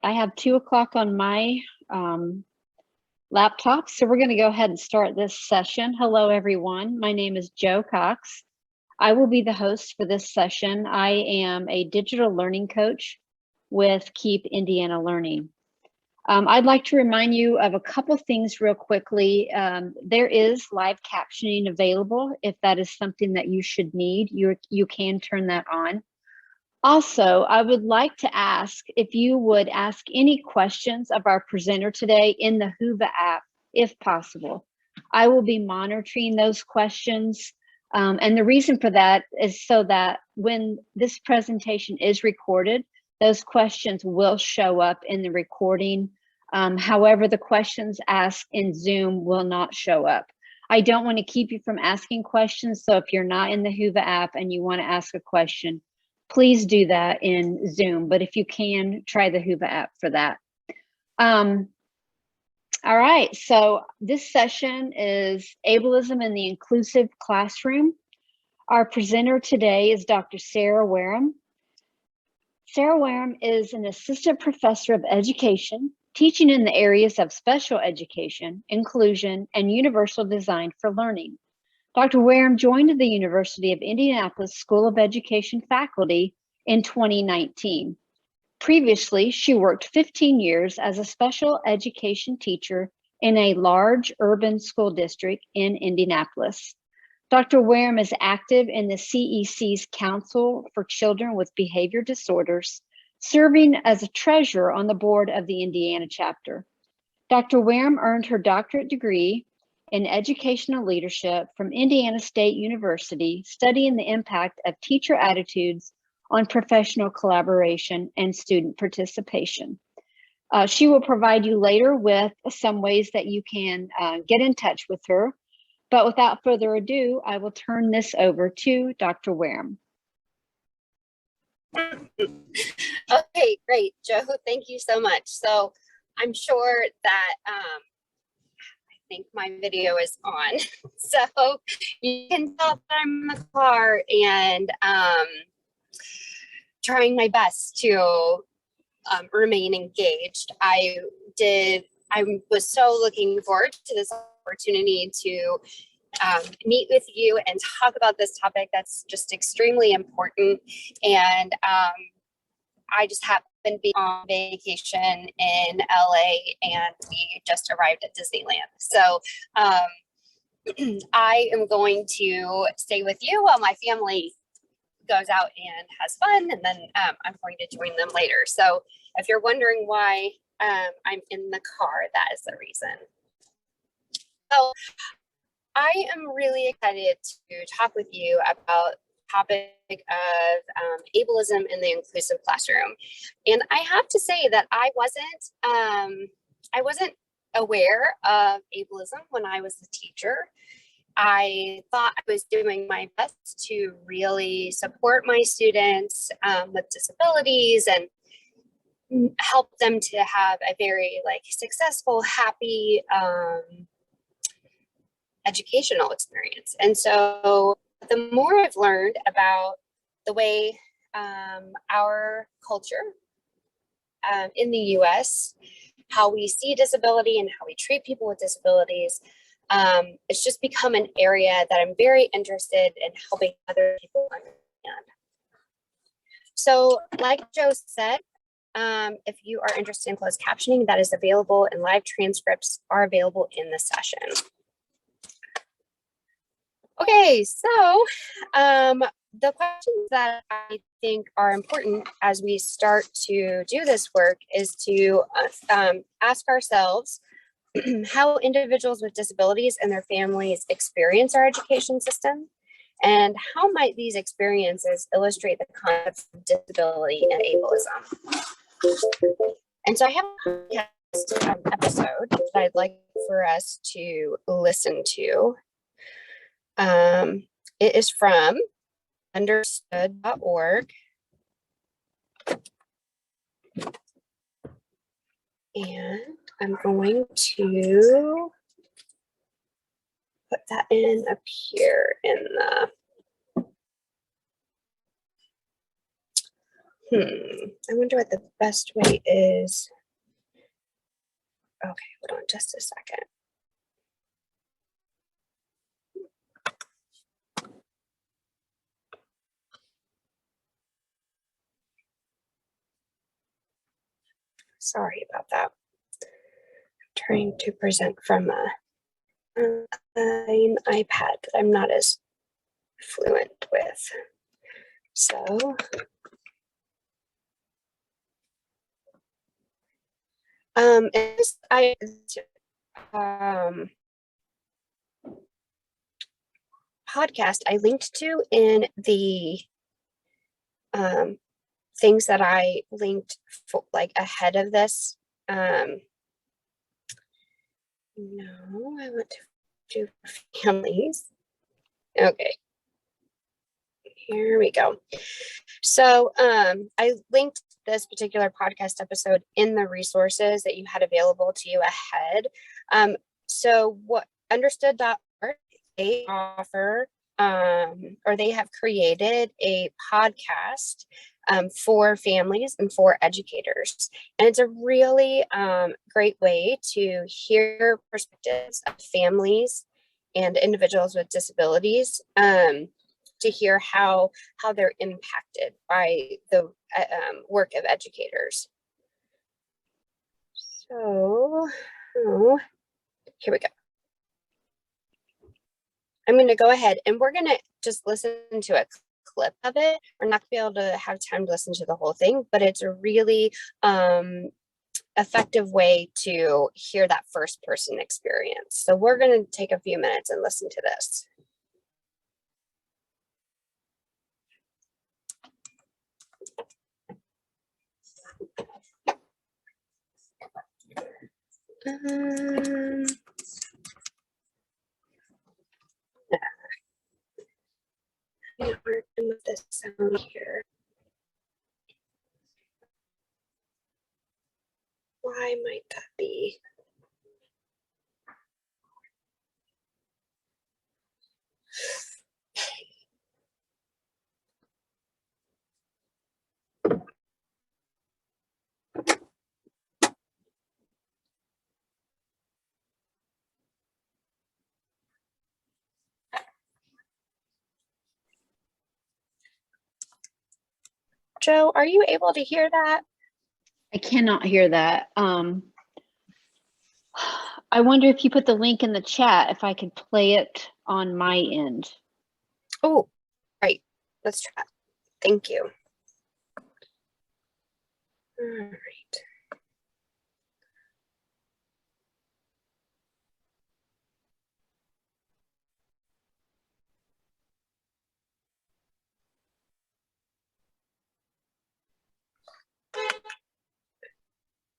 I have 2 o'clock on my laptop, so we're going to go ahead and start this session. Hello, everyone. My name is Jo Cox. I will be the host for this session. I am a digital learning coach with Keep Indiana Learning. I'd like to remind you of a couple things real quickly. There is live captioning available. If that is something that you should need, you can turn that on. Also, I would like to ask if you would ask any questions of our presenter today in the Whova app, if possible. I will be monitoring those questions. And the reason for that is so that when this presentation is recorded, those questions will show up in the recording. However, the questions asked in Zoom will not show up. I don't want to keep you from asking questions. So if you're not in the Whova app and you want to ask a question, please do that in Zoom. But if you can, try the Whova app for that. All right, so this session is Ableism in the Inclusive Classroom. Our presenter today is Dr. Sarah Wareham. Sarah Wareham is an assistant professor of education, teaching in the areas of special education, inclusion, and universal design for learning. Dr. Wareham joined the University of Indianapolis School of Education faculty in 2019. Previously, she worked 15 years as a special education teacher in a large urban school district in Indianapolis. Dr. Wareham is active in the CEC's Council for Children with Behavior Disorders, serving as a treasurer on the board of the Indiana chapter. Dr. Wareham earned her doctorate degree in educational leadership from Indiana State University, studying the impact of teacher attitudes on professional collaboration and student participation. She will provide you later with some ways that you can get in touch with her. But without further ado, I will turn this over to Dr. Wareham. Okay, great, Jo. Thank you so much. So I'm sure that I think my video is on. So you can tell that I'm in the car and trying my best to remain engaged. I was so looking forward to this opportunity to meet with you and talk about this topic that's just extremely important. And I just happened to be on vacation in LA and we just arrived at Disneyland. So I am going to stay with you while my family goes out and has fun, and then I'm going to join them later. So if you're wondering why I'm in the car, that is the reason. So I am really excited to talk with you about the topic of ableism in the inclusive classroom. And I have to say that I wasn't aware of ableism when I was a teacher. I thought I was doing my best to really support my students with disabilities and help them to have a very successful, happy educational experience. And so the more I've learned about the way our culture in the US, how we see disability and how we treat people with disabilities, it's just become an area that I'm very interested in helping other people understand. So like Jo said, if you are interested in closed captioning, that is available, and live transcripts are available in the session. Okay, so the questions that I think are important as we start to do this work is to ask ourselves how individuals with disabilities and their families experience our education system, and how might these experiences illustrate the concepts of disability and ableism. And so I have a episode that I'd like for us to listen to. It is from understoodorg. And I'm going to put that in up here in the, I wonder what the best way is Okay, hold on just a second. Sorry about that. I'm trying to present from an iPad that I'm not as fluent with. So, podcast I linked to in the things that I linked for, like ahead of this. No, I want to do families. Okay, here we go. So I linked this particular podcast episode in the resources that you had available to you ahead. So what understood.org, they offer or they have created a podcast for families and for educators. And it's a really great way to hear perspectives of families and individuals with disabilities, to hear how they're impacted by the work of educators. So here we go. I'm going to go ahead and we're going to just listen to a clip of it. We're not going to be able to have time to listen to the whole thing, but it's a really effective way to hear that first person experience. So we're going to take a few minutes and listen to this. Where to move this sound here? Why might that be? Joe, are you able to hear that? I cannot hear that. I wonder if you put the link in the chat, if I could play it on my end. Oh, right. Let's try. Thank you. All right.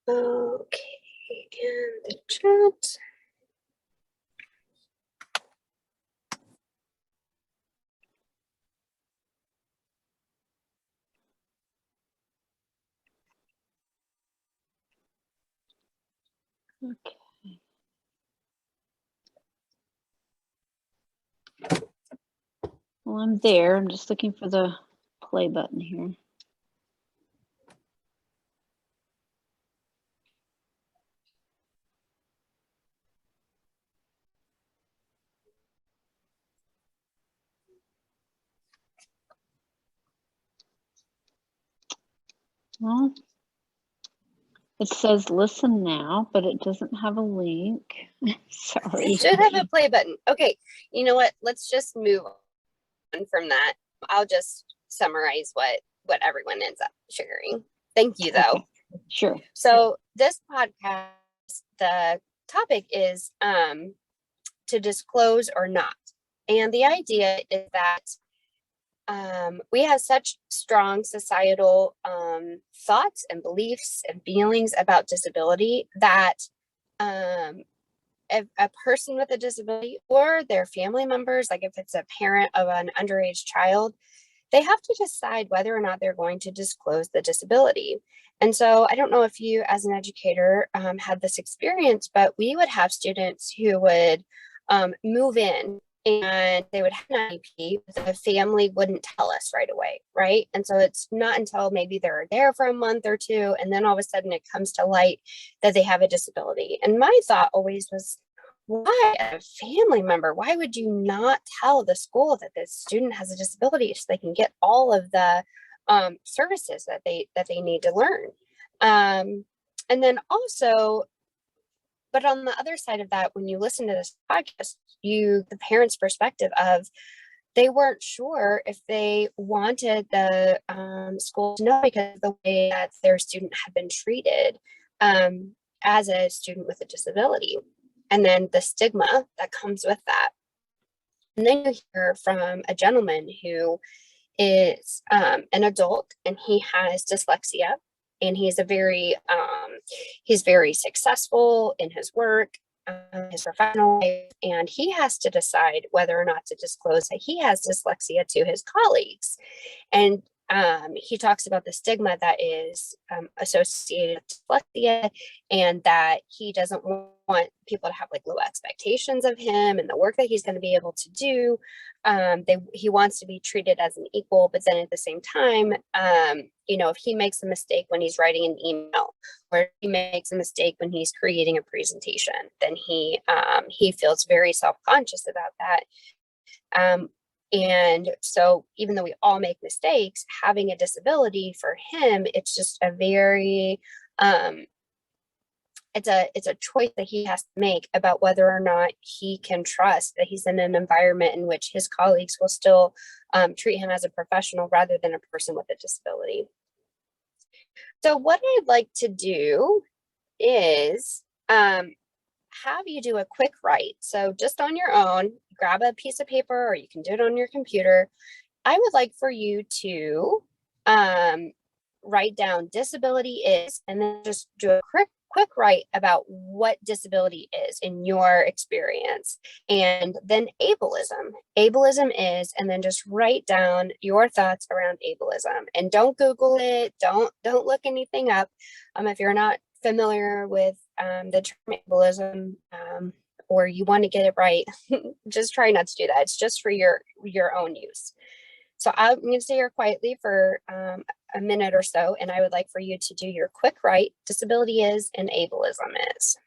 Okay, and the chat. Okay. Well, I'm there. I'm just looking for the play button here. Well, it says listen now, but it doesn't have a link. Sorry. It should have a play button. Okay, you know what? Let's just move on from that. I'll just summarize what everyone ends up sharing. Thank you, though. Okay. Sure. So this podcast, the topic is to disclose or not. And the idea is that we have such strong societal thoughts and beliefs and feelings about disability that a person with a disability or their family members, like if it's a parent of an underage child, they have to decide whether or not they're going to disclose the disability. And so I don't know if you as an educator had this experience, but we would have students who would move in and they would have an IEP, the family wouldn't tell us right away, right? And so it's not until maybe they're there for a month or two, and then all of a sudden it comes to light that they have a disability. And my thought always was, why, a family member, why would you not tell the school that this student has a disability so they can get all of the services that they need to learn? And then also, but on the other side of that, when you listen to this podcast, the parents' perspective of, they weren't sure if they wanted the school to know because of the way that their student had been treated as a student with a disability, and then the stigma that comes with that. And then you hear from a gentleman who is an adult, and he has dyslexia, and he's very successful in his work, his professional life, and he has to decide whether or not to disclose that he has dyslexia to his colleagues. And he talks about the stigma that is associated with dyslexia, and that he doesn't want people to have like low expectations of him and the work that he's going to be able to do. He wants to be treated as an equal, but then at the same time, if he makes a mistake when he's writing an email, or if he makes a mistake when he's creating a presentation, then he feels very self-conscious about that. And so even though we all make mistakes, having a disability for him, it's just a very, it's a choice that he has to make about whether or not he can trust that he's in an environment in which his colleagues will still treat him as a professional rather than a person with a disability. So what I'd like to do is have you do a quick write. So just on your own, grab a piece of paper, or you can do it on your computer. I would like for you to write down disability is, and then just do a quick write about what disability is in your experience. And then ableism. Ableism is, and then just write down your thoughts around ableism. And don't Google it. Don't look anything up. If you're not familiar with the term ableism, or you want to get it right, just try not to do that. It's just for your own use. So I'm going to stay here quietly for a minute or so, and I would like for you to do your quick write, disability is and ableism is.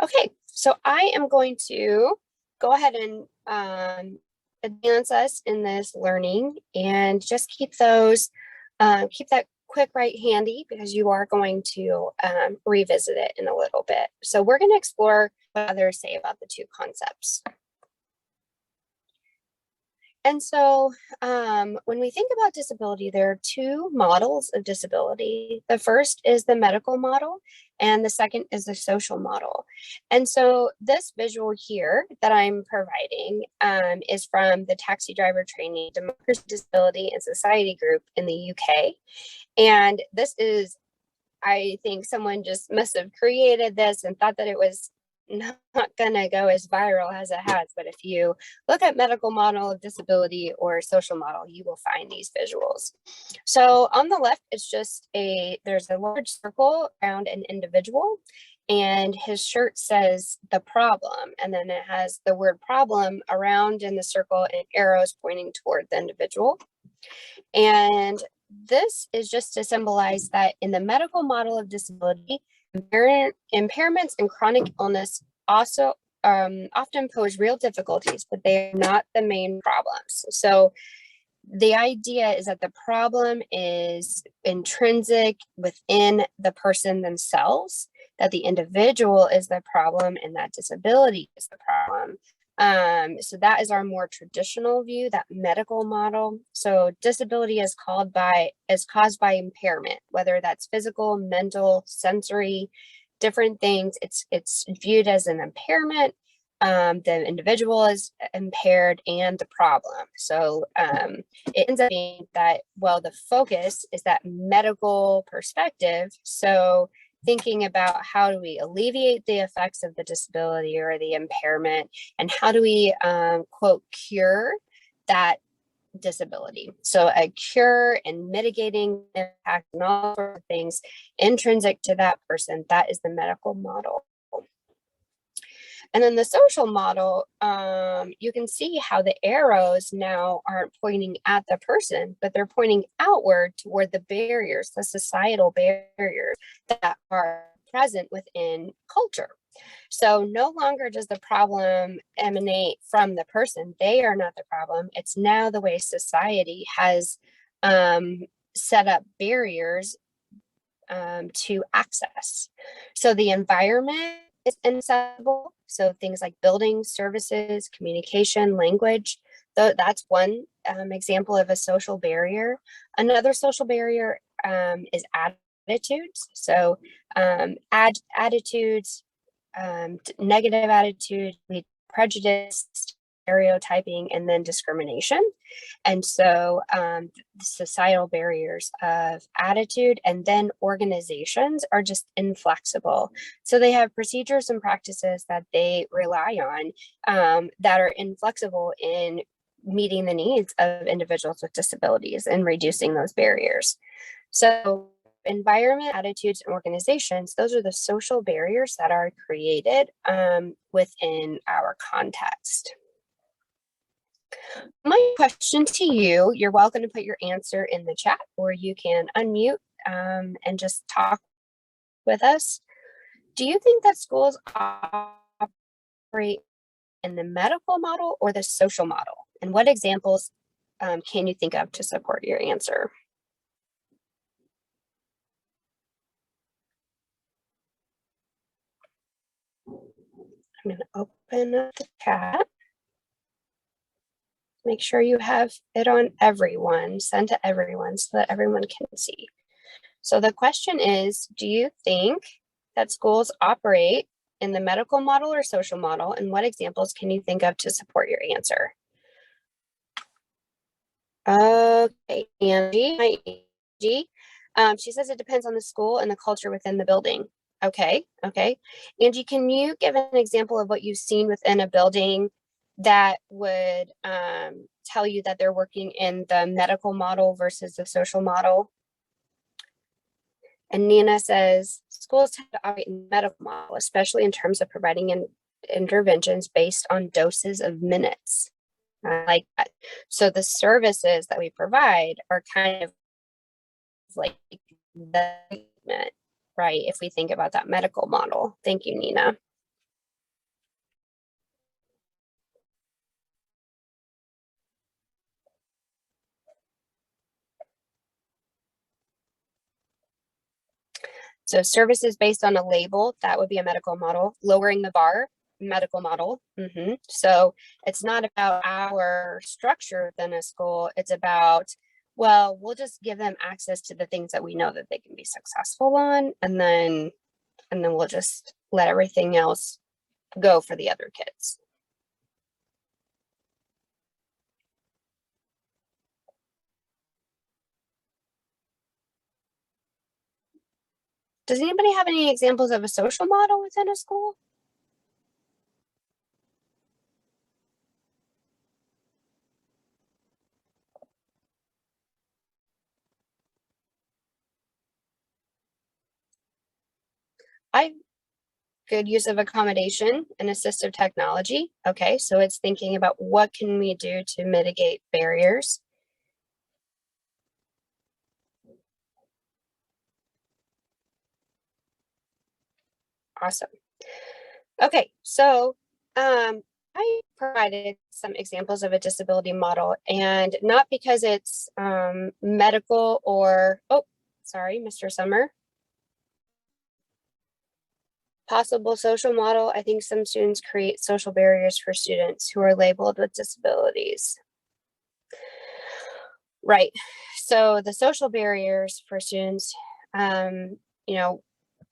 Okay, so I am going to go ahead and advance us in this learning, and just keep that quick write handy, because you are going to revisit it in a little bit. So we're going to explore what others say about the two concepts. And so when we think about disability, there are two models of disability. The first is the medical model, and the second is the social model. And so this visual here that I'm providing is from the Taxi Driver Training, Democracy, Disability and Society group in the UK. And this is, I think someone just must have created this and thought that it was not gonna go as viral as it has. But if you look at medical model of disability or social model, you will find these visuals. So on the left, it's just there's a large circle around an individual, and his shirt says the problem, and then it has the word problem around in the circle and arrows pointing toward the individual. And this is just to symbolize that in the medical model of disability, impairments and chronic illness also often pose real difficulties, but they are not the main problems. So the idea is that the problem is intrinsic within the person themselves, that the individual is the problem and that disability is the problem. So that is our more traditional view, that medical model. So disability is caused by impairment, whether that's physical, mental, sensory, different things. It's viewed as an impairment. The individual is impaired and the problem. So it ends up being that, well, the focus is that medical perspective. So thinking about how do we alleviate the effects of the disability or the impairment, and how do we, quote, cure that disability. So a cure and mitigating impact and all sorts of things intrinsic to that person, that is the medical model. And then the social model, you can see how the arrows now aren't pointing at the person, but they're pointing outward toward the barriers, the societal barriers that are present within culture. So no longer does the problem emanate from the person. They are not the problem. It's now the way society has set up barriers to access. So the environment is inaccessible. So things like buildings, services, communication, language, that's one example of a social barrier. Another social barrier is attitudes. So attitudes, negative attitudes, prejudice, stereotyping, and then discrimination. And so the societal barriers of attitude, and then organizations are just inflexible. So they have procedures and practices that they rely on that are inflexible in meeting the needs of individuals with disabilities and reducing those barriers. So environment, attitudes, and organizations, those are the social barriers that are created within our context. My question to you, you're welcome to put your answer in the chat, or you can unmute and just talk with us. Do you think that schools operate in the medical model or the social model? And what examples can you think of to support your answer? I'm going to open up the chat. Make sure you have it on everyone, send to everyone so that everyone can see. So the question is, do you think that schools operate in the medical model or social model? And what examples can you think of to support your answer? Okay, Angie, hi Angie. She says it depends on the school and the culture within the building. Okay. Angie, can you give an example of what you've seen within a building that would tell you that they're working in the medical model versus the social model? And Nina says, schools tend to operate in the medical model, especially in terms of providing interventions based on doses of minutes. I like that. So the services that we provide are kind of like the treatment, right? If we think about that medical model. Thank you, Nina. So services based on a label, that would be a medical model. Lowering the bar, medical model. So it's not about our structure within a school. It's about, well, we'll just give them access to the things that we know that they can be successful on, and then we'll just let everything else go for the other kids. Does anybody have any examples of a social model within a school? Good use of accommodation and assistive technology. Okay, so it's thinking about what can we do to mitigate barriers. Awesome. Okay, so I provided some examples of a disability model, and not because it's medical or, oh, sorry, Mr. Summer. Possible social model. I think some students create social barriers for students who are labeled with disabilities. Right. So the social barriers for students, you know,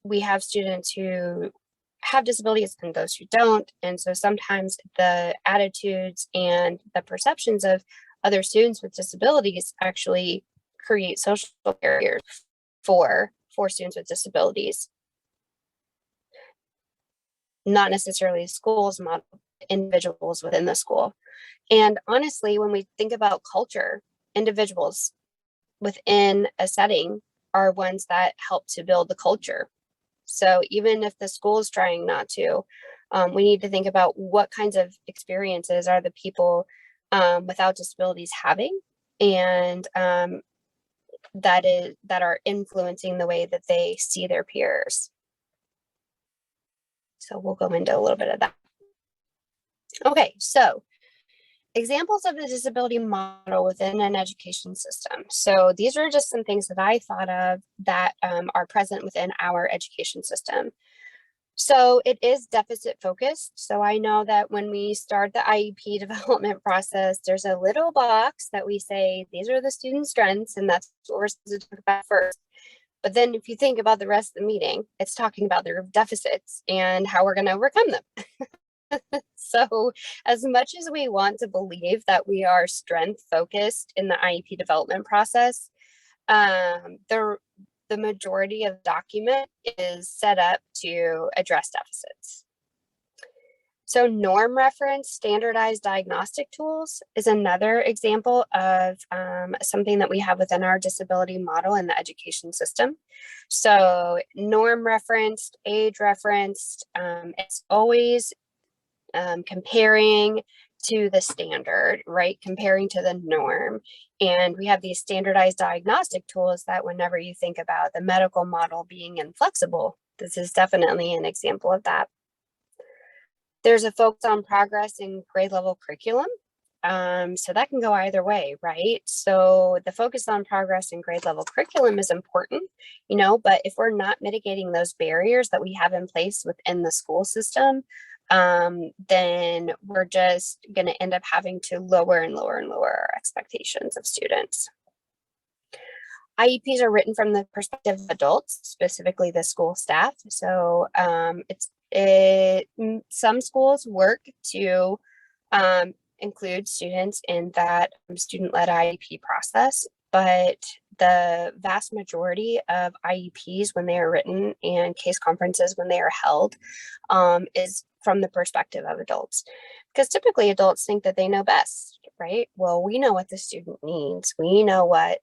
we have students who have disabilities and those who don't. And so sometimes the attitudes and the perceptions of other students with disabilities actually create social barriers for students with disabilities. Not necessarily schools, model individuals within the school. And honestly, when we think about culture, individuals within a setting are ones that help to build the culture. So even if the school is trying not to, we need to think about what kinds of experiences are the people without disabilities having, and that are influencing the way that they see their peers. So we'll go into a little bit of that. Okay, so examples of the disability model within an education system. So these are just some things that I thought of that are present within our education system. So it is deficit focused. So I know that when we start the IEP development process, there's a little box that we say, these are the student strengths, and that's what we're supposed to talk about first. But then if you think about the rest of the meeting, it's talking about their deficits and how we're going to overcome them. So as much as we want to believe that we are strength focused in the IEP development process, the majority of the document is set up to address deficits. So norm reference standardized diagnostic tools is another example of something that we have within our disability model in the education system. So norm referenced, age referenced, it's always comparing to the standard, right? Comparing to the norm. And we have these standardized diagnostic tools that whenever you think about the medical model being inflexible, this is definitely an example of that. There's a focus on progress in grade level curriculum. So that can go either way, right? So the focus on progress in grade level curriculum is important, you know, but if we're not mitigating those barriers that we have in place within the school system, then we're just going to end up having to lower and lower and lower our expectations of students. IEPs are written from the perspective of adults, specifically the school staff. So some schools work to include students in that student-led IEP process, but the vast majority of IEPs when they are written and case conferences when they are held is from the perspective of adults, because typically adults think that they know best, right? Well, we know what the student needs. We know what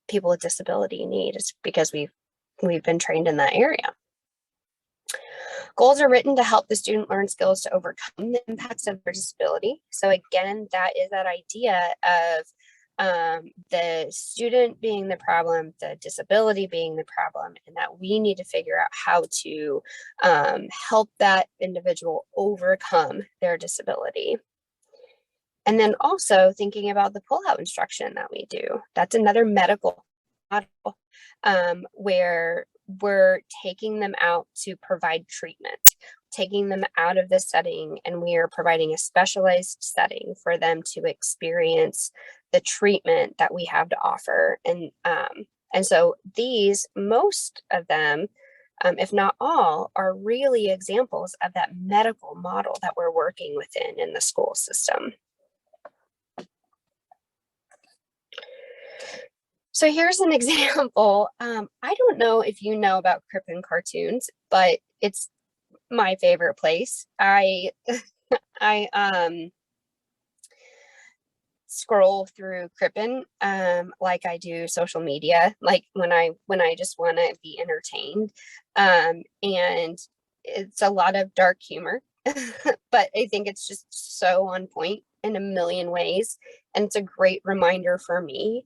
people with disability need. It's because we've been trained in that area. Goals are written to help the student learn skills to overcome the impacts of their disability. So again, that is that idea of the student being the problem, the disability being the problem, and that we need to figure out how to help that individual overcome their disability. And then also thinking about the pull-out instruction that we do. That's another medical model where we're taking them out to provide treatment, taking them out of the setting, and we are providing a specialized setting for them to experience the treatment that we have to offer. And so these, most of them, if not all, are really examples of that medical model that we're working within in the school system. So here's an example. I don't know if you know about Crippen cartoons, but it's my favorite place. I scroll through Crippen like I do social media, like when I just want to be entertained. And it's a lot of dark humor, but I think it's just so on point in a million ways. And it's a great reminder for me.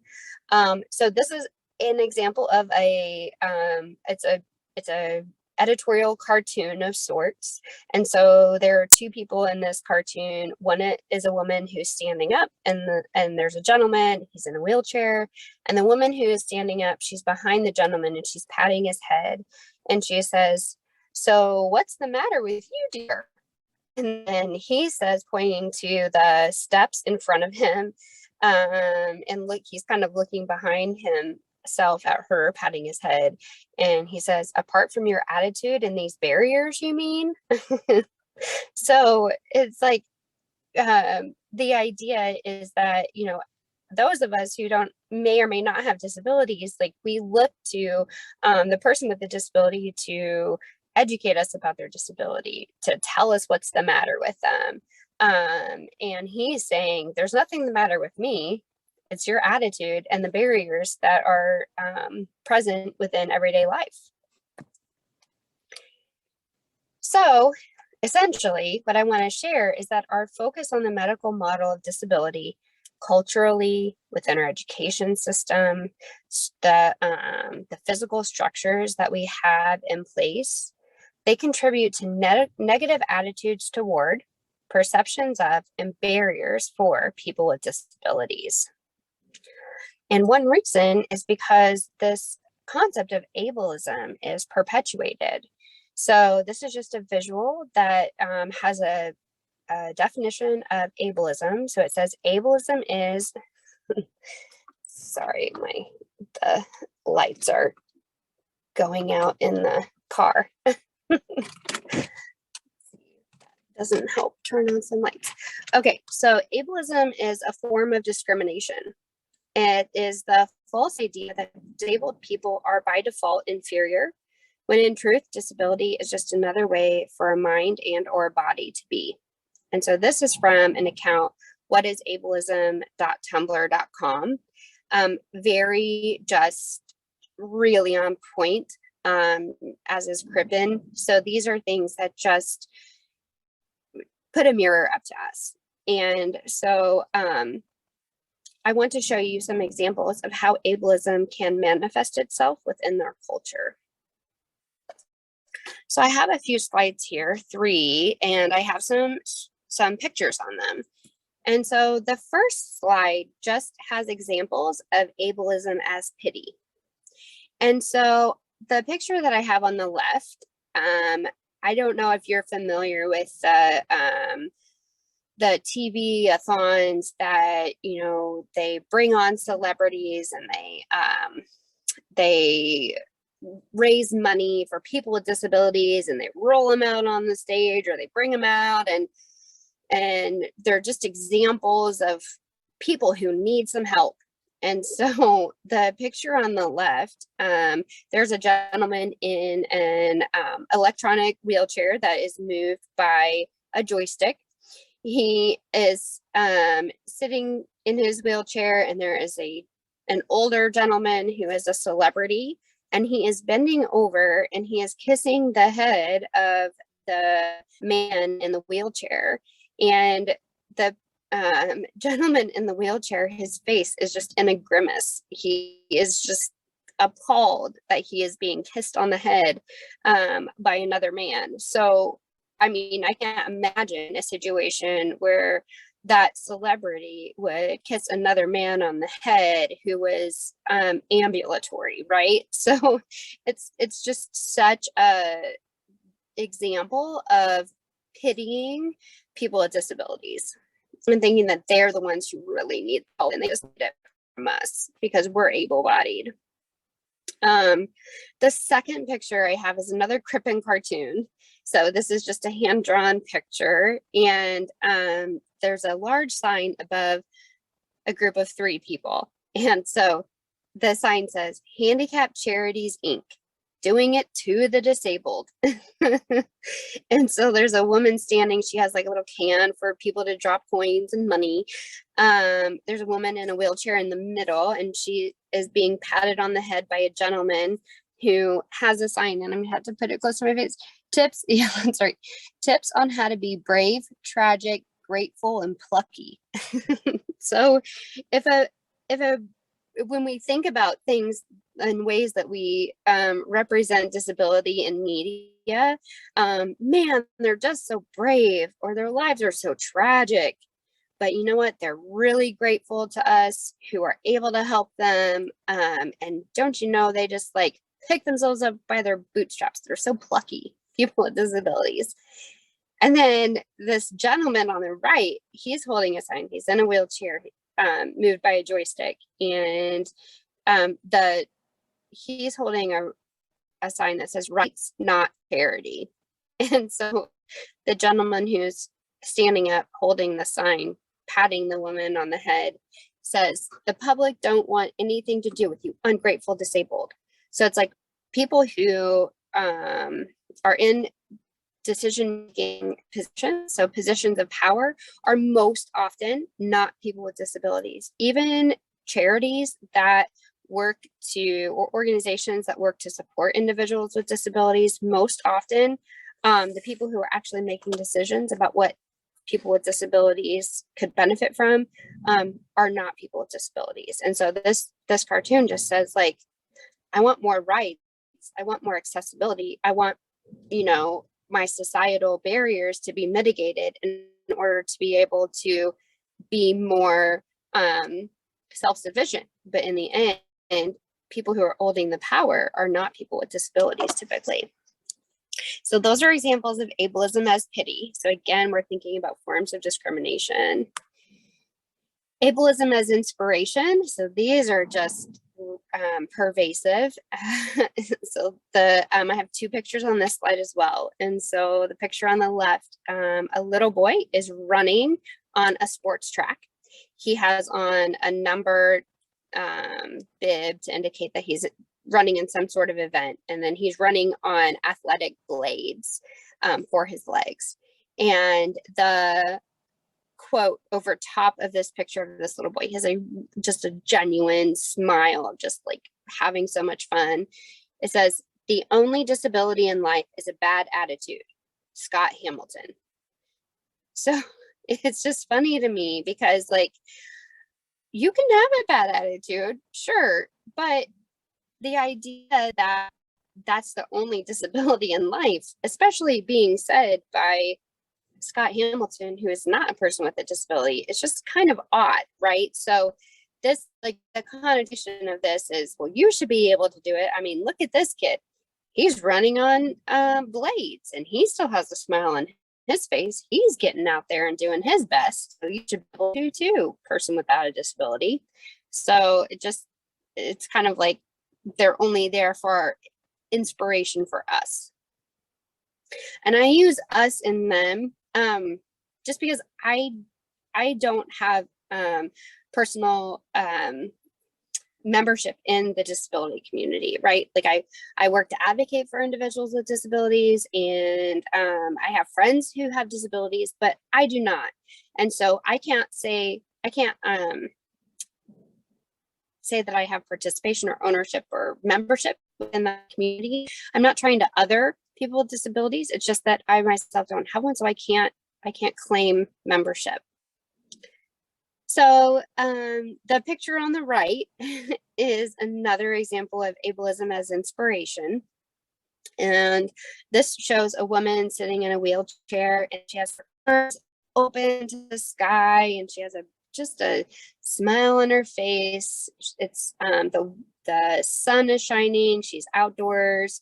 So this is an example of it's a editorial cartoon of sorts. And so there are two people in this cartoon. One is a woman who's standing up, and there's a gentleman, he's in a wheelchair. And the woman who is standing up, she's behind the gentleman and she's patting his head. And she says, "So what's the matter with you, dear?" And then he says, pointing to the steps in front of him, and look, he's kind of looking behind himself at her, patting his head. And he says, "Apart from your attitude and these barriers, you mean?" So it's like, the idea is that, those of us who may or may not have disabilities, like, we look to the person with the disability to educate us about their disability, to tell us what's the matter with them. And he's saying, there's nothing the matter with me. It's your attitude and the barriers that are present within everyday life. So essentially, what I want to share is that our focus on the medical model of disability, culturally, within our education system, the physical structures that we have in place, they contribute to negative attitudes toward, perceptions of, and barriers for people with disabilities. And one reason is because this concept of ableism is perpetuated. So this is just a visual that has a definition of ableism. So it says ableism is, sorry, the lights are going out in the car. Doesn't help turn on some lights. Okay, so ableism is a form of discrimination. It is the false idea that disabled people are by default inferior, when in truth, disability is just another way for a mind and or a body to be. And so this is from an account, whatisableism.tumblr.com. Very just really on point, as is Crippen. So these are things that just put a mirror up to us. And so I want to show you some examples of how ableism can manifest itself within our culture. So I have a few slides here, 3, and I have some pictures on them. And so the first slide just has examples of ableism as pity. And so the picture that I have on the left, I don't know if you're familiar with the TV-a-thons that, they bring on celebrities and they raise money for people with disabilities, and they roll them out on the stage, or they bring them out, and they're just examples of people who need some help. And so the picture on the left, there's a gentleman in an electronic wheelchair that is moved by a joystick. He is sitting in his wheelchair, and there is an older gentleman who is a celebrity, and he is bending over and he is kissing the head of the man in the wheelchair. And the gentleman in the wheelchair, his face is just in a grimace. He is just appalled that he is being kissed on the head by another man. So, I mean, I can't imagine a situation where that celebrity would kiss another man on the head who was ambulatory, right? So it's just such a example of pitying people with disabilities and thinking that they're the ones who really need help, and they just need it from us because we're able-bodied. The second picture I have is another Crippen cartoon. So this is just a hand-drawn picture, and there's a large sign above a group of 3 people. And so the sign says, Handicap Charities, Inc., doing it to the disabled. And so there's a woman standing. She has like a little can for people to drop coins and money. There's a woman in a wheelchair in the middle, and she is being patted on the head by a gentleman who has a sign, and I'm gonna have to put it close to my face. Tips on how to be brave, tragic, grateful, and plucky. So when we think about things and ways that we represent disability in media, man, they're just so brave, or their lives are so tragic. But you know what? They're really grateful to us who are able to help them. And don't you know, they just like pick themselves up by their bootstraps. They're so plucky, people with disabilities. And then this gentleman on the right, he's holding a sign. He's in a wheelchair, moved by a joystick. And he's holding a sign that says rights, not charity. And so the gentleman who's standing up, holding the sign, patting the woman on the head, says, "The public don't want anything to do with you, ungrateful, disabled." So it's like people who are in decision-making positions, so positions of power, are most often not people with disabilities. Even charities that work to, or organizations that work to support individuals with disabilities, most often the people who are actually making decisions about what people with disabilities could benefit from are not people with disabilities. And so this cartoon just says, like, I want more rights, I want more accessibility, I want, you know, my societal barriers to be mitigated in order to be able to be more self-sufficient. But in the end, people who are holding the power are not people with disabilities typically. So those are examples of ableism as pity. So again, we're thinking about forms of discrimination. Ableism as inspiration. So these are just pervasive. So I have two pictures on this slide as well. And so the picture on the left, a little boy is running on a sports track. He has on a number bib to indicate that he's running in some sort of event. And then he's running on athletic blades for his legs. And the quote over top of this picture of this little boy has just a genuine smile of just like having so much fun. It says, "The only disability in life is a bad attitude, Scott Hamilton." So it's just funny to me because, like, you can have a bad attitude, sure, but the idea that that's the only disability in life, especially being said by Scott Hamilton, who is not a person with a disability, it's just kind of odd, right? So this, like, the connotation of this is, well, you should be able to do it. I mean, look at this kid. He's running on blades and he still has a smile on his face. He's getting out there and doing his best. So you should be able to too, person without a disability. So it's kind of like they're only there for inspiration for us. And I use us and them just because I don't have personal membership in the disability community, right? Like I work to advocate for individuals with disabilities, and I have friends who have disabilities, but I do not. And so I can't say that I have participation or ownership or membership in the community. I'm not trying to other people with disabilities. It's just that I myself don't have one, so I can't claim membership. So the picture on the right is another example of ableism as inspiration. And this shows a woman sitting in a wheelchair, and she has her arms open to the sky, and she has just a smile on her face. It's the sun is shining, she's outdoors,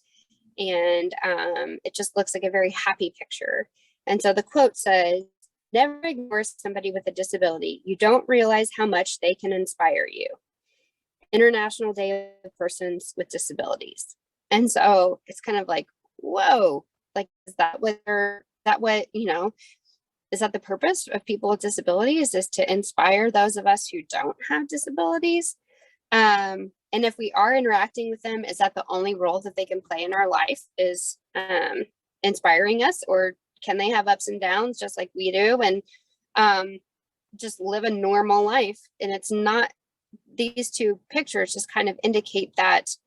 and it just looks like a very happy picture. And so the quote says, "Never ignore somebody with a disability. You don't realize how much they can inspire you." International Day of Persons with Disabilities. And so it's kind of like, whoa, like, is that what is that the purpose of people with disabilities, is to inspire those of us who don't have disabilities? And if we are interacting with them, is that the only role that they can play in our life, is inspiring us? Or can they have ups and downs just like we do, and just live a normal life? And it's not, these two pictures just kind of indicate that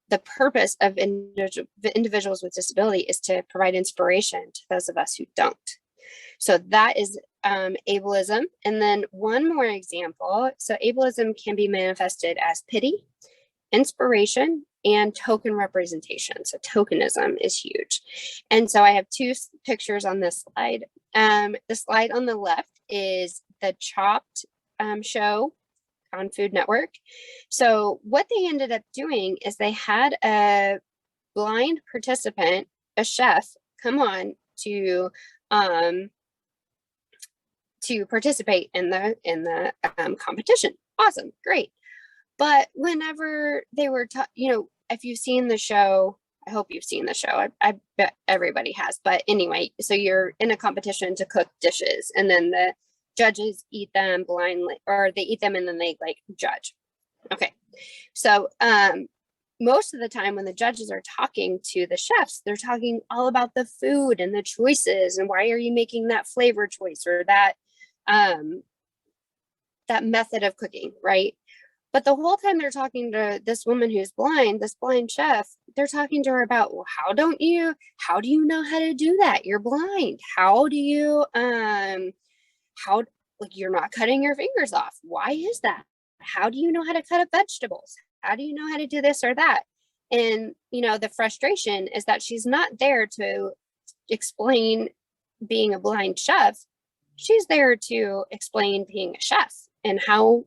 the purpose of individuals with disability is to provide inspiration to those of us who don't. So that is ableism. And then one more example. So ableism can be manifested as pity inspiration and token representation. So tokenism is huge. And so I have two pictures on this slide. The slide on the left is the Chopped show on Food Network. So what they ended up doing is they had a blind participant, a chef, come on to participate in the competition. Awesome, great. But whenever they were, if you've seen the show, I hope you've seen the show. I bet everybody has. But anyway, so you're in a competition to cook dishes, and then the judges eat them blindly, or they eat them and then they like judge. Okay, so most of the time when the judges are talking to the chefs, they're talking all about the food and the choices and why are you making that flavor choice or that that method of cooking, right? But the whole time they're talking to this woman who's blind, this blind chef, they're talking to her about, well, how do you know how to do that? You're blind. How do you, you're not cutting your fingers off. Why is that? How do you know how to cut up vegetables? How do you know how to do this or that? And, the frustration is that she's not there to explain being a blind chef. She's there to explain being a chef and how,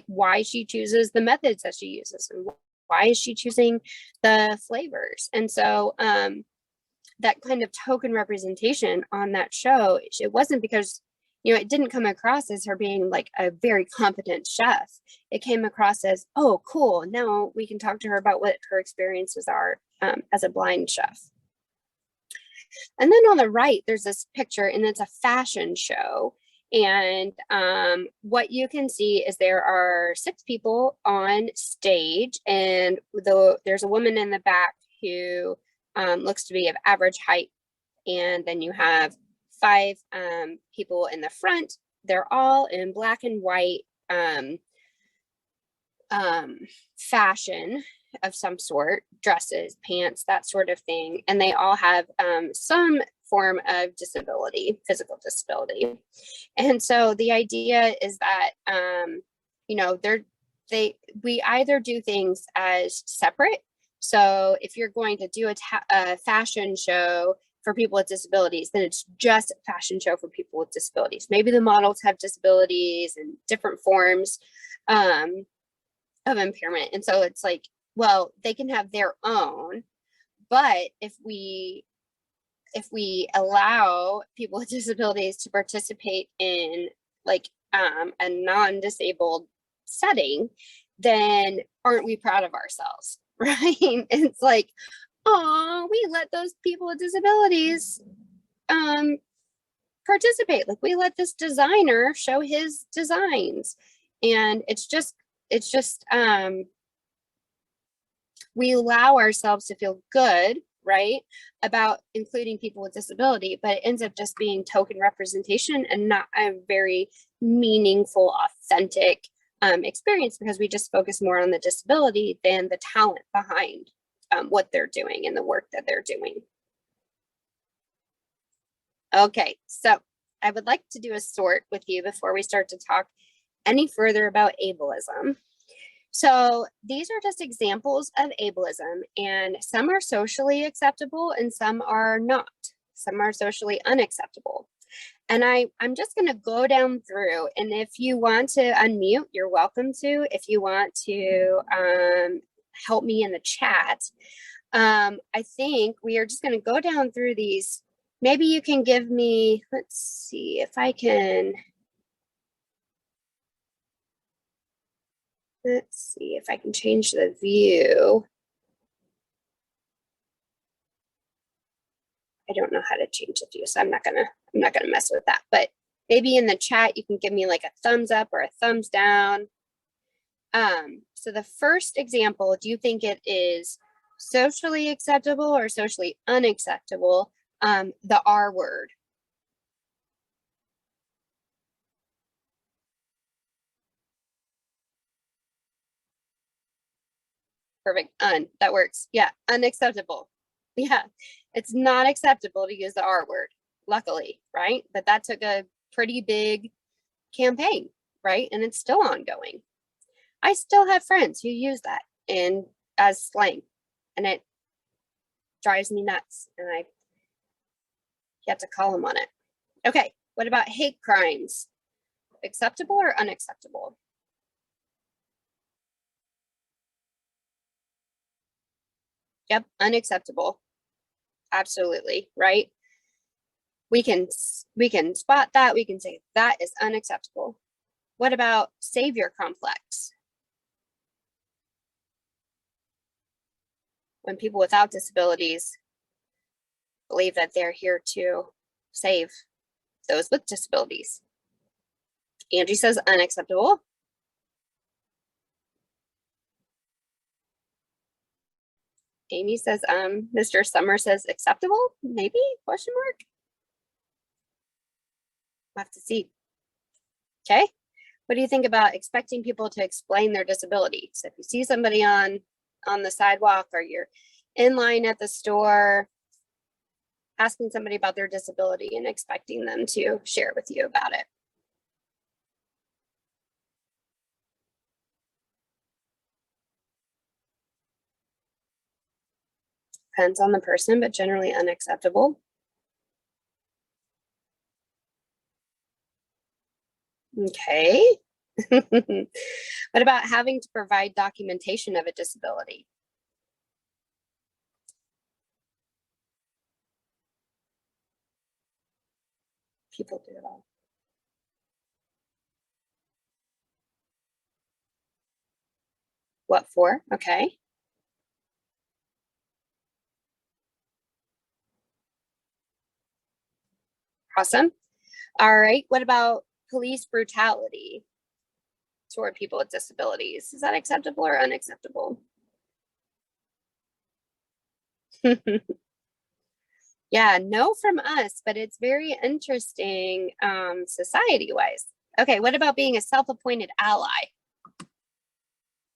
why she chooses the methods that she uses and why is she choosing the flavors. And so that kind of token representation on that show, it wasn't because, it didn't come across as her being like a very competent chef. It came across as, oh, cool. Now we can talk to her about what her experiences are as a blind chef. And then on the right, there's this picture, and it's a fashion show. And what you can see is there are 6 people on stage, and there's a woman in the back who looks to be of average height. And then you have 5 people in the front. They're all in black and white fashion of some sort, dresses, pants, that sort of thing. And they all have some form of disability, physical disability. And so the idea is that, we either do things as separate. So if you're going to do a fashion show for people with disabilities, then it's just a fashion show for people with disabilities. Maybe the models have disabilities and different forms of impairment. And so it's like, well, they can have their own, but if we allow people with disabilities to participate in a non-disabled setting, then aren't we proud of ourselves, right? It's like, oh, we let those people with disabilities participate. Like we let this designer show his designs, and it's just we allow ourselves to feel good, right, about including people with disability, but it ends up just being token representation and not a very meaningful, authentic experience, because we just focus more on the disability than the talent behind what they're doing and the work that they're doing. Okay, so I would like to do a sort with you before we start to talk any further about ableism. So these are just examples of ableism, and some are socially acceptable and some are not. Some are socially unacceptable. And I'm just going to go down through, and if you want to unmute, you're welcome to. If you want to help me in the chat, I think we are just going to go down through these. Maybe you can give me, let's see if I can. Let's see if I can change the view. I don't know how to change the view, so I'm not gonna mess with that. But maybe in the chat you can give me like a thumbs up or a thumbs down. So the first example, do you think it is socially acceptable or socially unacceptable? The R word. Perfect. That works. Yeah, unacceptable. Yeah, it's not acceptable to use the R word, luckily, right? But that took a pretty big campaign, right? And it's still ongoing. I still have friends who use that. in as slang, and it drives me nuts, and I get to call them on it. Okay, what about hate crimes? Acceptable or unacceptable? Yep, unacceptable. Absolutely, right? We can spot that. We can say that is unacceptable. What about savior complex? When people without disabilities believe that they're here to save those with disabilities. Angie says unacceptable. Amy says, Mr. Summer says acceptable, maybe, question mark. We'll have to see. Okay, what do you think about expecting people to explain their disability? So if you see somebody on the sidewalk, or you're in line at the store, asking somebody about their disability and expecting them to share with you about it. Depends on the person, but generally unacceptable. Okay. What about having to provide documentation of a disability? People do it all. What for? Okay. Awesome. All right. What about police brutality toward people with disabilities? Is that acceptable or unacceptable? Yeah, no from us, but it's very interesting society-wise. Okay, what about being a self-appointed ally?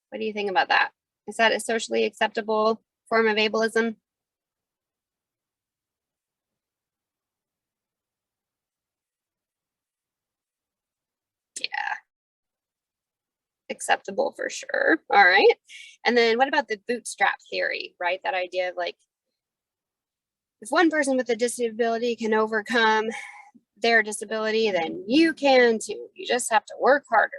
What do you think about that? Is that a socially acceptable form of ableism? Yeah, acceptable for sure. All right. And then what about the bootstrap theory, right? That idea of like, if one person with a disability can overcome their disability, then you can too. You just have to work harder.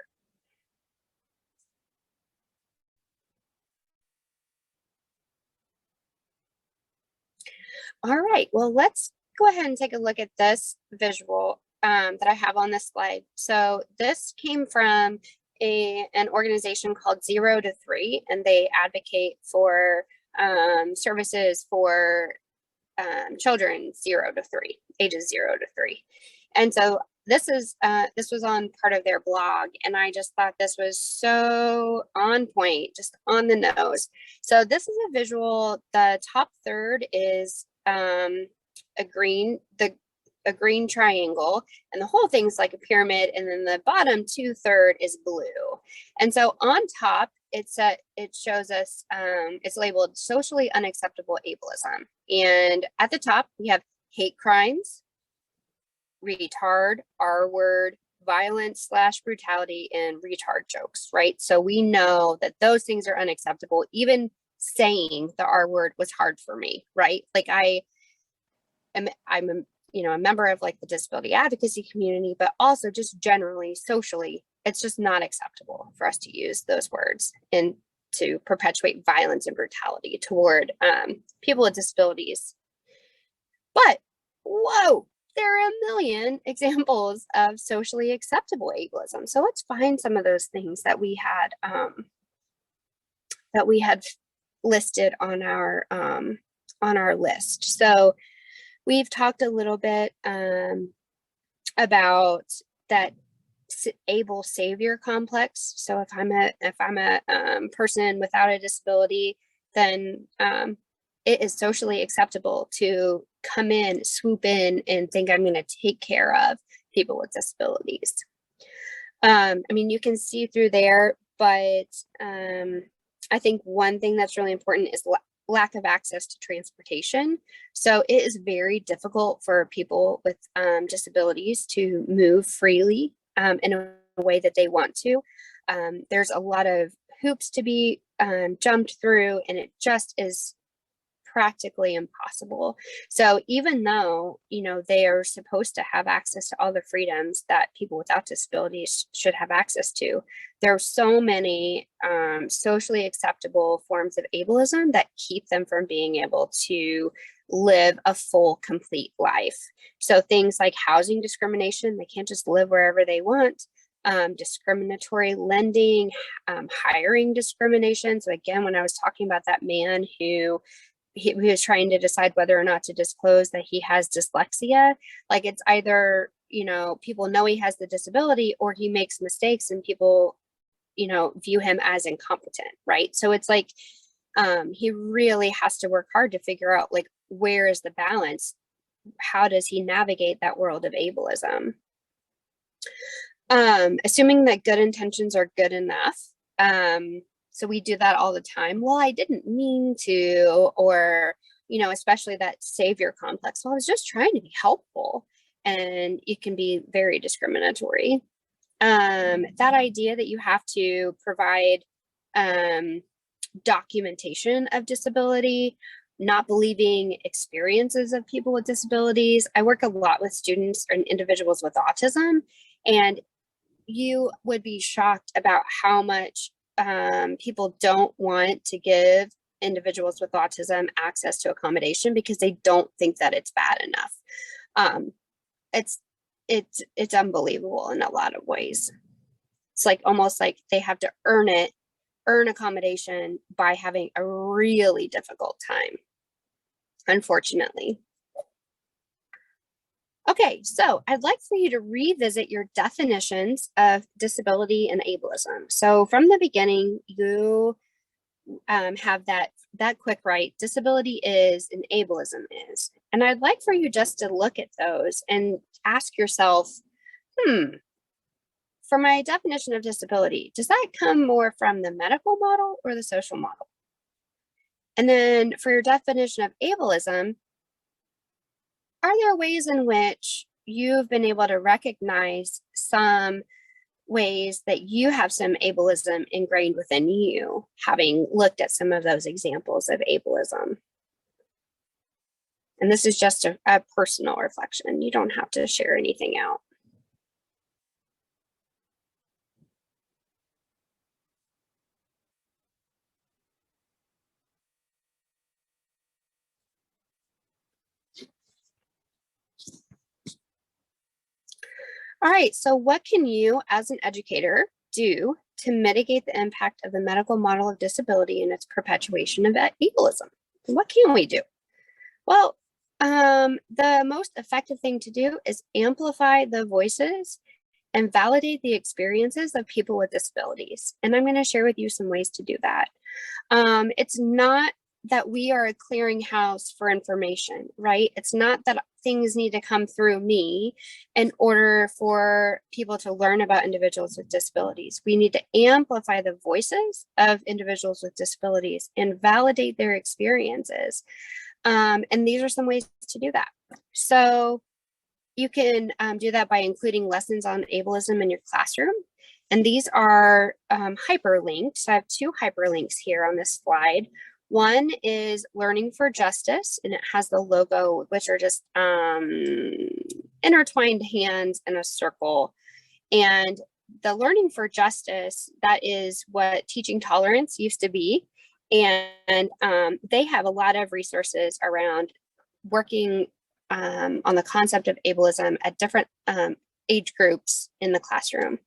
All right, well, let's go ahead and take a look at this visual that I have on this slide. So this came from an organization called 0 to 3, and they advocate for services for children 0 to 3, ages 0 to 3. And so this was on part of their blog, and I just thought this was so on point, just on the nose. So this is a visual. The top third is a green triangle, and the whole thing's like a pyramid, and then the bottom 2/3 is blue. And so on top, it shows us it's labeled socially unacceptable ableism, and at the top we have hate crimes, retard, R-word, violence / brutality, and retard jokes, right? So we know that those things are unacceptable. Even saying the R-word was hard for me, right? Like I'm a member of like the disability advocacy community, but also just generally socially, it's just not acceptable for us to use those words and to perpetuate violence and brutality toward people with disabilities. But whoa, there are a million examples of socially acceptable ableism. So let's find some of those things that we had listed on our list. So we've talked a little bit about that able savior complex. So if I'm a person without a disability, then it is socially acceptable to come in, swoop in, and think I'm going to take care of people with disabilities. I mean, you can see through there, but I think one thing that's really important is lack of access to transportation. So it is very difficult for people with disabilities to move freely in a way that they want to. There's a lot of hoops to be jumped through, and it just is practically impossible. So even though, you know, they are supposed to have access to all the freedoms that people without disabilities should have access to, there are so many socially acceptable forms of ableism that keep them from being able to live a full, complete life. So things like housing discrimination, they can't just live wherever they want. Discriminatory lending, hiring discrimination. So again, when I was talking about that man who he was trying to decide whether or not to disclose that he has dyslexia, like it's either, you know, people know he has the disability, or he makes mistakes and people, you know, view him as incompetent, right? So it's like he really has to work hard to figure out, like, where is the balance? How does he navigate that world of ableism? Assuming that good intentions are good enough. So we do that all the time. Well, I didn't mean to, or, you know, especially that savior complex. Well, I was just trying to be helpful, and it can be very discriminatory. That idea that you have to provide documentation of disability, not believing experiences of people with disabilities. I work a lot with students and individuals with autism, and you would be shocked about how much people don't want to give individuals with autism access to accommodation because they don't think that it's bad enough. It's unbelievable in a lot of ways. It's like almost like they have to earn accommodation by having a really difficult time, unfortunately. Okay, so I'd like for you to revisit your definitions of disability and ableism. So from the beginning, you have that quick right, disability is and ableism is. And I'd like for you just to look at those and ask yourself, for my definition of disability, does that come more from the medical model or the social model? And then for your definition of ableism, are there ways in which you've been able to recognize some ways that you have some ableism ingrained within you, having looked at some of those examples of ableism? And this is just a personal reflection. You don't have to share anything out. All right, so what can you as an educator do to mitigate the impact of the medical model of disability and its perpetuation of ableism? What can we do? Well, the most effective thing to do is amplify the voices and validate the experiences of people with disabilities. And I'm going to share with you some ways to do that. It's not that we are a clearinghouse for information, right? It's not that things need to come through me in order for people to learn about individuals with disabilities. We need to amplify the voices of individuals with disabilities and validate their experiences. And these are some ways to do that. So you can do that by including lessons on ableism in your classroom. And these are hyperlinked. So I have two hyperlinks here on this slide. One is Learning for Justice, and it has the logo, which are just intertwined hands in a circle. And the Learning for Justice, that is what Teaching Tolerance used to be. And they have a lot of resources around working on the concept of ableism at different age groups in the classroom.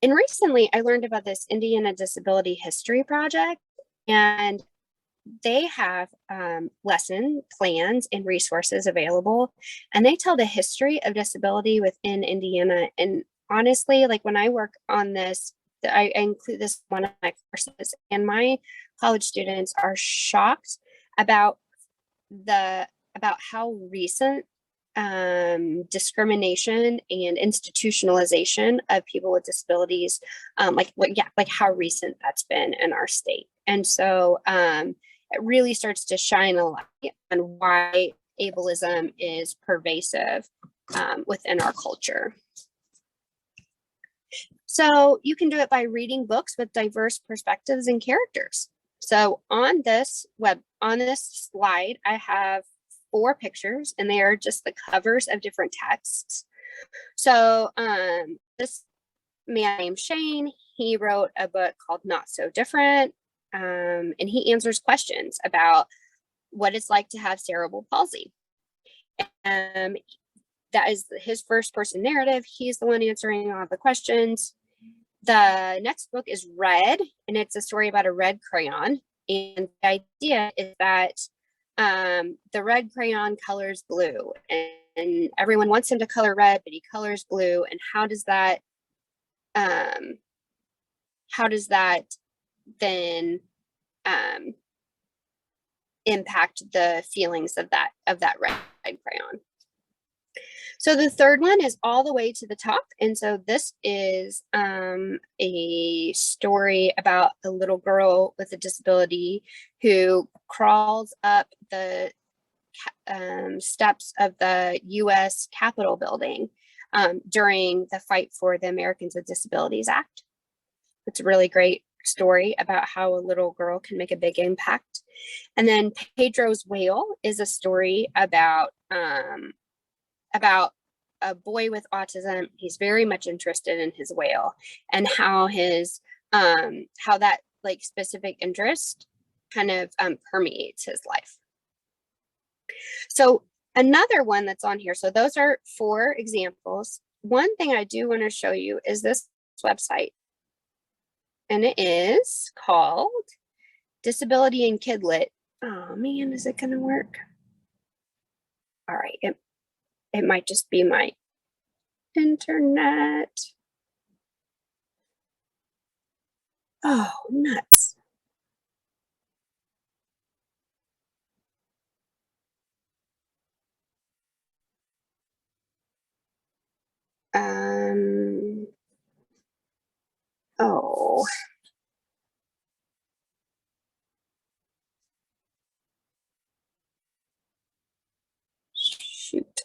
And recently I learned about this Indiana Disability History Project, and they have lesson plans and resources available, and they tell the history of disability within Indiana. And honestly, like when I work on this, I include this in one of my courses, and my college students are shocked about how recent discrimination and institutionalization of people with disabilities, like how recent that's been in our state. And so it really starts to shine a light on why ableism is pervasive within our culture. So you can do it by reading books with diverse perspectives and characters. So on this slide, I have 4 pictures, and they are just the covers of different texts. So this man named Shane, he wrote a book called Not So Different, and he answers questions about what it's like to have cerebral palsy. That is his first person narrative. He's the one answering all the questions. The next book is Red, and it's a story about a red crayon. And the idea is that the red crayon colors blue, and everyone wants him to color red, but he colors blue. And how does that then impact the feelings of that red crayon? So the third one is All the Way to the Top. And so this is a story about a little girl with a disability who crawls up the steps of the US Capitol building during the fight for the Americans with Disabilities Act. It's a really great story about how a little girl can make a big impact. And then Pedro's Whale is a story about a boy with autism. He's very much interested in his whale, and how his how that like specific interest kind of permeates his life. So another one that's on here, so those are 4 examples. One thing I do want to show you is this website, and it is called Disability and Kidlit. Oh man, is it gonna work? All right, it might just be my internet. Oh, nuts. Oh. Shoot.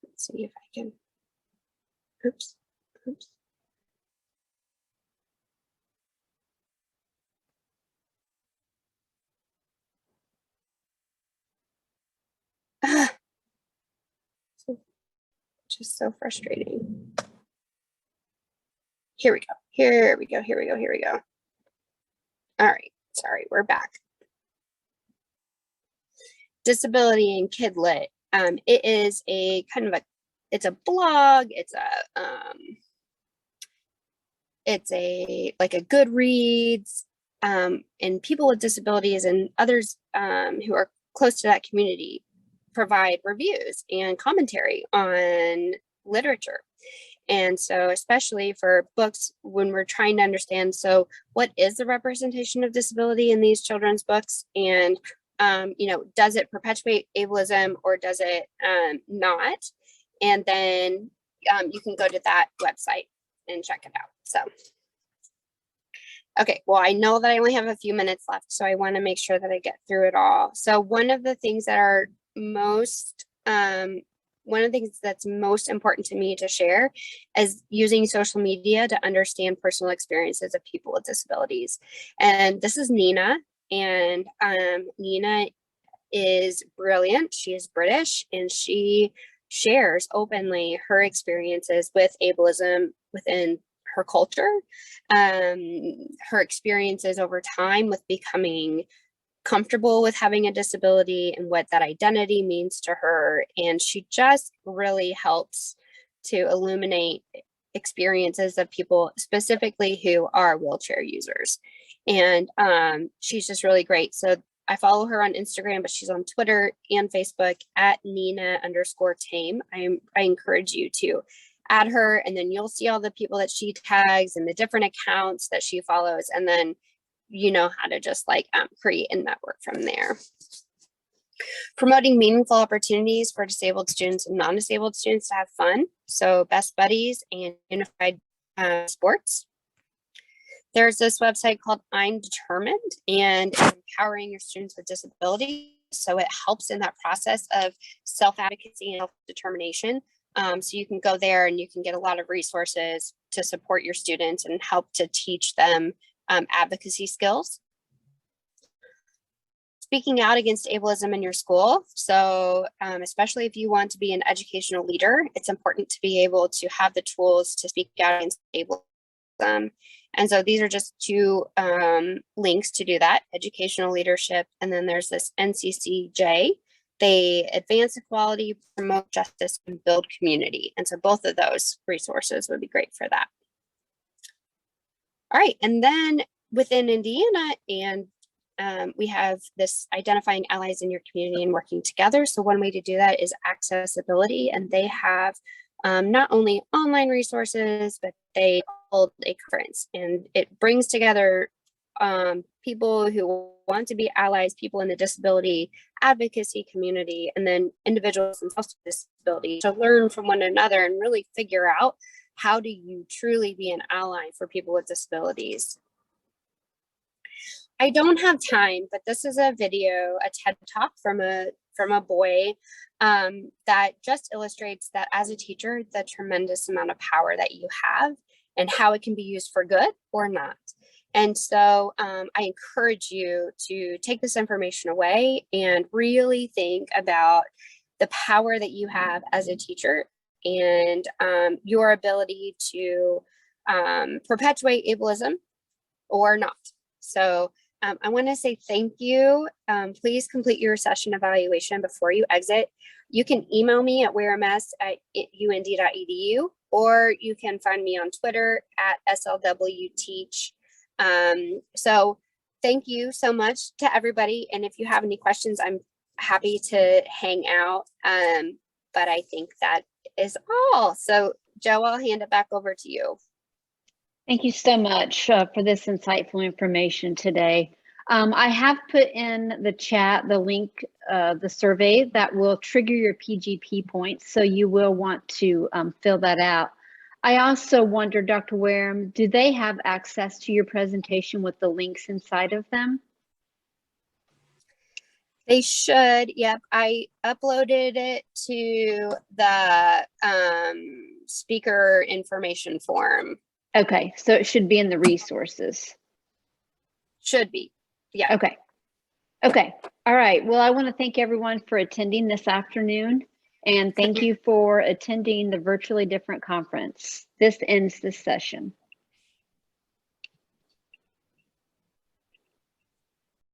Let's see if I can. Oops. Just so frustrating. Here we go. All right, sorry, we're back. Disability and Kidlit. It is a kind of it's a blog, it's a like a Goodreads, and people with disabilities and others who are close to that community provide reviews and commentary on literature. And so especially for books, when we're trying to understand, so what is the representation of disability in these children's books? And, does it perpetuate ableism or does it not? And then you can go to that website and check it out. So, okay, well, I know that I only have a few minutes left, so I want to make sure that I get through it all. So one of the things that are one of the things that's most important to me to share is using social media to understand personal experiences of people with disabilities. And this is Nina, and Nina is brilliant. She is British, and she shares openly her experiences with ableism within her culture, her experiences over time with becoming comfortable with having a disability and what that identity means to her. And she just really helps to illuminate experiences of people specifically who are wheelchair users. And she's just really great. So I follow her on Instagram, but she's on Twitter and Facebook at Nina_Tame. I encourage you to add her, and then you'll see all the people that she tags and the different accounts that she follows. And then you know how to just like create a network from there. Promoting meaningful opportunities for disabled students and non-disabled students to have fun. So best buddies and unified sports. There's this website called I'm Determined, and empowering your students with disabilities. So it helps in that process of self-advocacy and self-determination. So you can go there and you can get a lot of resources to support your students and help to teach them advocacy skills. Speaking out against ableism in your school. So especially if you want to be an educational leader, it's important to be able to have the tools to speak out against ableism. And so these are just two links to do that: educational leadership. And then there's this NCCJ. They advance equality, promote justice, and build community. And so both of those resources would be great for that. All right, and then within Indiana, and we have this identifying allies in your community and working together. So one way to do that is accessibility, and they have not only online resources, but they hold a conference, and it brings together people who want to be allies, people in the disability advocacy community, and then individuals themselves with disability to learn from one another and really figure out how do you truly be an ally for people with disabilities. I don't have time, but this is a video, a TED Talk from a boy that just illustrates that as a teacher, the tremendous amount of power that you have and how it can be used for good or not. And so I encourage you to take this information away and really think about the power that you have as a teacher and your ability to perpetuate ableism or not. So I want to say thank you. Please complete your session evaluation before you exit. You can email me at wareham@und.edu, or you can find me on Twitter at SLWTeach. So thank you so much to everybody. And if you have any questions, I'm happy to hang out. But I think that is all. So Joe, I'll hand it back over to you. Thank you so much for this insightful information today. I have put in the chat the link, the survey that will trigger your PGP points, so you will want to fill that out. I also wonder, Dr. Wareham, do they have access to your presentation with the links inside of them? They should. Yep, I uploaded it to the speaker information form. Okay, so it should be in the resources. Should be. Yeah. Okay. Okay. All right. Well, I want to thank everyone for attending this afternoon, and thank you for attending the Virtually Different conference. This ends this session.